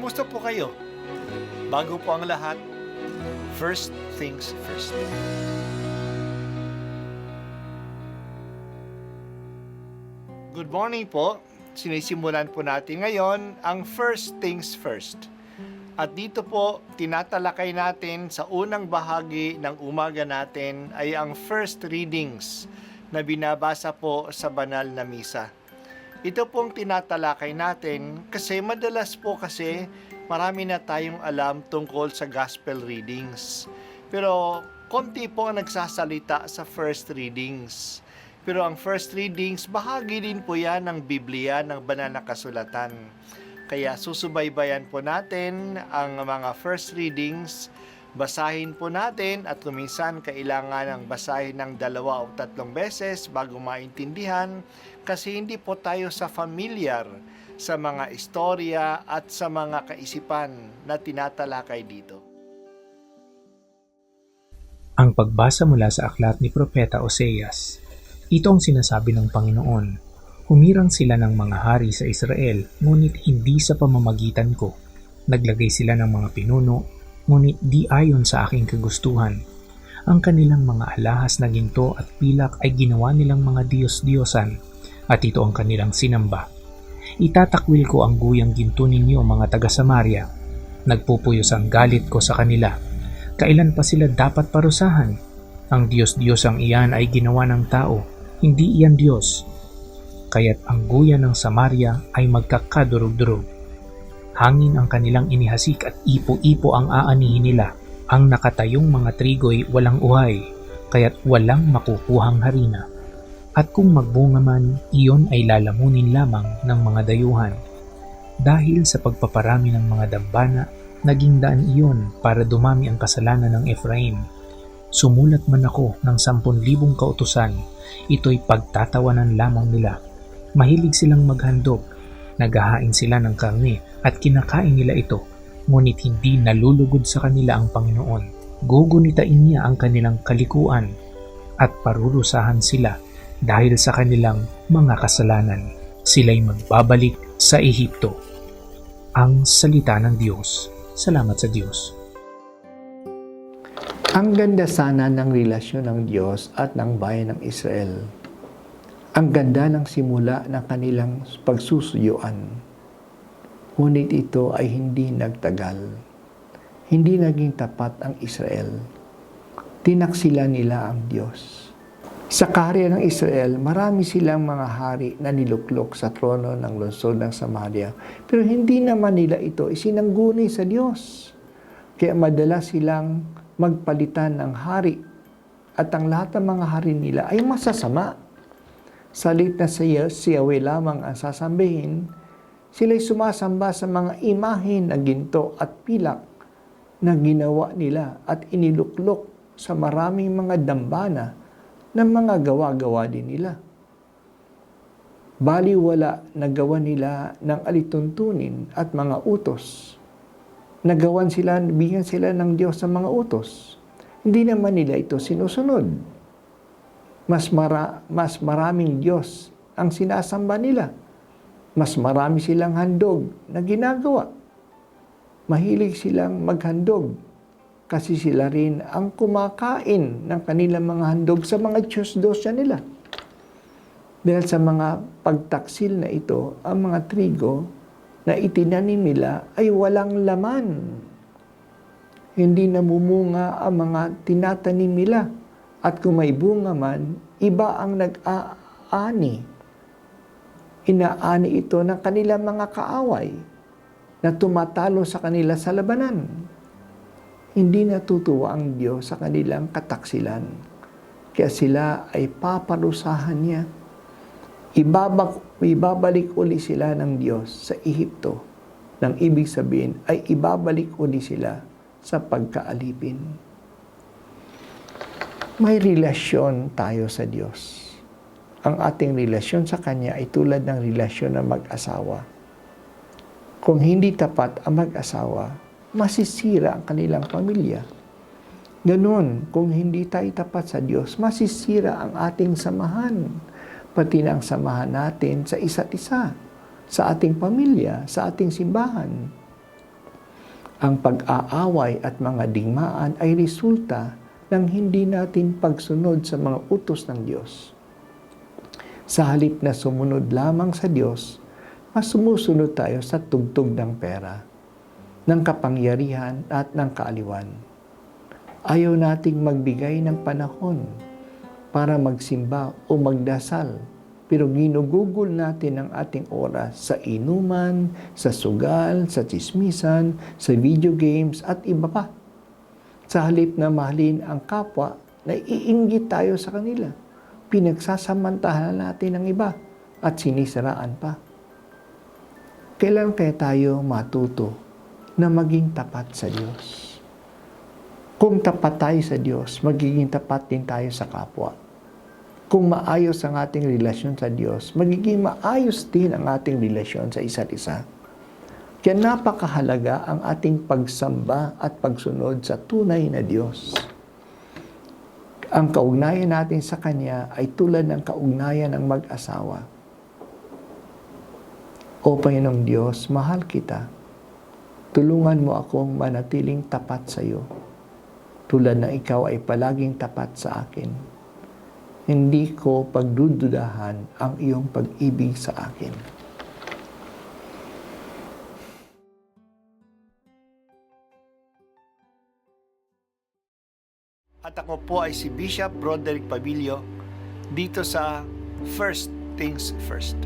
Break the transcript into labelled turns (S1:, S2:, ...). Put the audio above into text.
S1: Kamusta po kayo? Bago po ang lahat, first things first. Good morning po. Sinisimulan po natin ngayon ang first things first. At dito po, tinatalakay natin sa unang bahagi ng umaga natin ay ang first readings na binabasa po sa banal na misa. Ito pong tinatalakay natin kasi madalas po kasi marami na tayong alam tungkol sa gospel readings. Pero konti po ang nagsasalita sa first readings. Pero ang first readings, bahagi din po yan ng Biblia, ng banal na kasulatan. Kaya susubaybayan po natin ang mga first readings, basahin po natin at kuminsan kailangan ng basahin ng 2 o 3 beses bago maintindihan kasi hindi po tayo familiar sa mga istorya at sa mga kaisipan na tinatalakay dito.
S2: Ang pagbasa mula sa aklat ni Propeta Oseas. Ito ang sinasabi ng Panginoon, humirang sila ng mga hari sa Israel, ngunit hindi sa pamamagitan ko. Naglagay sila ng mga pinuno, ngunit di ayon sa aking kagustuhan. Ang kanilang mga alahas na ginto at pilak ay ginawa nilang mga diyos-diyosan, at ito ang kanilang sinamba. Itatakwil ko ang guyang ginto ninyo, mga taga-Samaria. Nagpupuyos ang galit ko sa kanila. Kailan pa sila dapat parusahan? Ang diyos-diyosang iyan ay ginawa ng tao, hindi iyan Diyos. Kaya't ang guya ng Samaria ay magkakadurog-durog. Hangin ang kanilang inihasik at ipo-ipo ang aanihin nila. Ang nakatayong mga trigo'y walang uhay, kaya't walang makukuhang harina. At kung magbunga man, iyon ay lalamunin lamang ng mga dayuhan. Dahil sa pagpaparami ng mga dambana, naging daan iyon para dumami ang kasalanan ng Efraim. Sumulat man ako ng 10,000 kautusan, ito'y pagtatawanan lamang nila. Mahilig silang maghandog, naghahain sila ng karne at kinakain nila ito, ngunit hindi nalulugod sa kanila ang Panginoon. Gugunitain niya ang kanilang kalikuan at parurusahan sila dahil sa kanilang mga kasalanan. Sila'y magbabalik sa Ehipto. Ang salita ng Diyos. Salamat sa Diyos.
S3: Ang ganda sana ng relasyon ng Diyos at ng bayan ng Israel. Ang ganda ng simula ng kanilang pagsusuyuan. Ngunit ito ay hindi nagtagal. Hindi naging tapat ang Israel. Tinaksila nila ang Diyos. Sa kaharian ng Israel, marami silang mga hari na niluklok sa trono ng lungsod ng Samaria. Pero hindi naman nila ito isinangguni sa Diyos. Kaya madalas silang magpalitan ng hari at ang lahat ng mga hari nila ay masasama. Salit na si Yahweh lamang ang sasambihin, sila'y sumasamba sa mga imahin na ginto at pilak na ginawa nila at iniluklok sa maraming mga dambana ng mga gawa-gawa din nila. Baliwala na gawa nila ng alituntunin at mga utos. Nagawan sila, bigyan sila ng Diyos sa mga utos. Hindi naman nila ito sinusunod. Mas maraming Diyos ang sinasamba nila. Mas marami silang handog na ginagawa. Mahilig silang maghandog kasi sila rin ang kumakain ng kanilang mga handog sa mga Diyos-Diyosya nila. Dahil sa mga pagtaksil na ito, ang mga trigo na itinanim nila ay walang laman. Hindi namumunga ang mga tinatanim nila. At kung may bunga man, iba ang nag-aani. Inaani ito ng kanilang mga kaaway na tumatalo sa kanila sa labanan. Hindi natutuwa ang Diyos sa kanilang kataksilan. Kaya sila ay paparusahan niya. Ibabalik uli sila ng Diyos sa Ehipto. Nang ibig sabihin ay ibabalik uli sila sa pagkaalipin. May relasyon tayo sa Diyos. Ang ating relasyon sa Kanya ay tulad ng relasyon ng mag-asawa. Kung hindi tapat ang mag-asawa, masisira ang kanilang pamilya. Ganun, kung hindi tayo tapat sa Diyos, masisira ang ating samahan. Pati na ang samahan natin sa isa't isa, sa ating pamilya, sa ating simbahan. Ang pag-aaway at mga digmaan ay resulta ng hindi natin pagsunod sa mga utos ng Diyos. Sa halip na sumunod lamang sa Diyos, mas sumusunod tayo sa tugtog ng pera, ng kapangyarihan at ng kaaliwan. Ayaw nating magbigay ng panahon para magsimba o magdasal, pero ginugugol natin ang ating oras sa inuman, sa sugal, sa tsismisan, sa video games at iba pa. Sa halip na mahalin ang kapwa, naiinggit tayo sa kanila. Pinagsasamantahan natin ang iba at sinisiraan pa. Kailan kaya tayo matuto na maging tapat sa Diyos? Kung tapat tayo sa Diyos, magiging tapat din tayo sa kapwa. Kung maayos ang ating relasyon sa Diyos, magiging maayos din ang ating relasyon sa isa't isa. Kaya napakahalaga ang ating pagsamba at pagsunod sa tunay na Diyos. Ang kaugnayan natin sa Kanya ay tulad ng kaugnayan ng mag-asawa. O Panginoong Diyos, mahal kita. Tulungan mo akong manatiling tapat sa iyo. Tulad na ikaw ay palaging tapat sa akin. Hindi ko pagdududahan ang iyong pag-ibig sa akin.
S1: At ako po ay si Bishop Broderick Pabilio dito sa First Things First.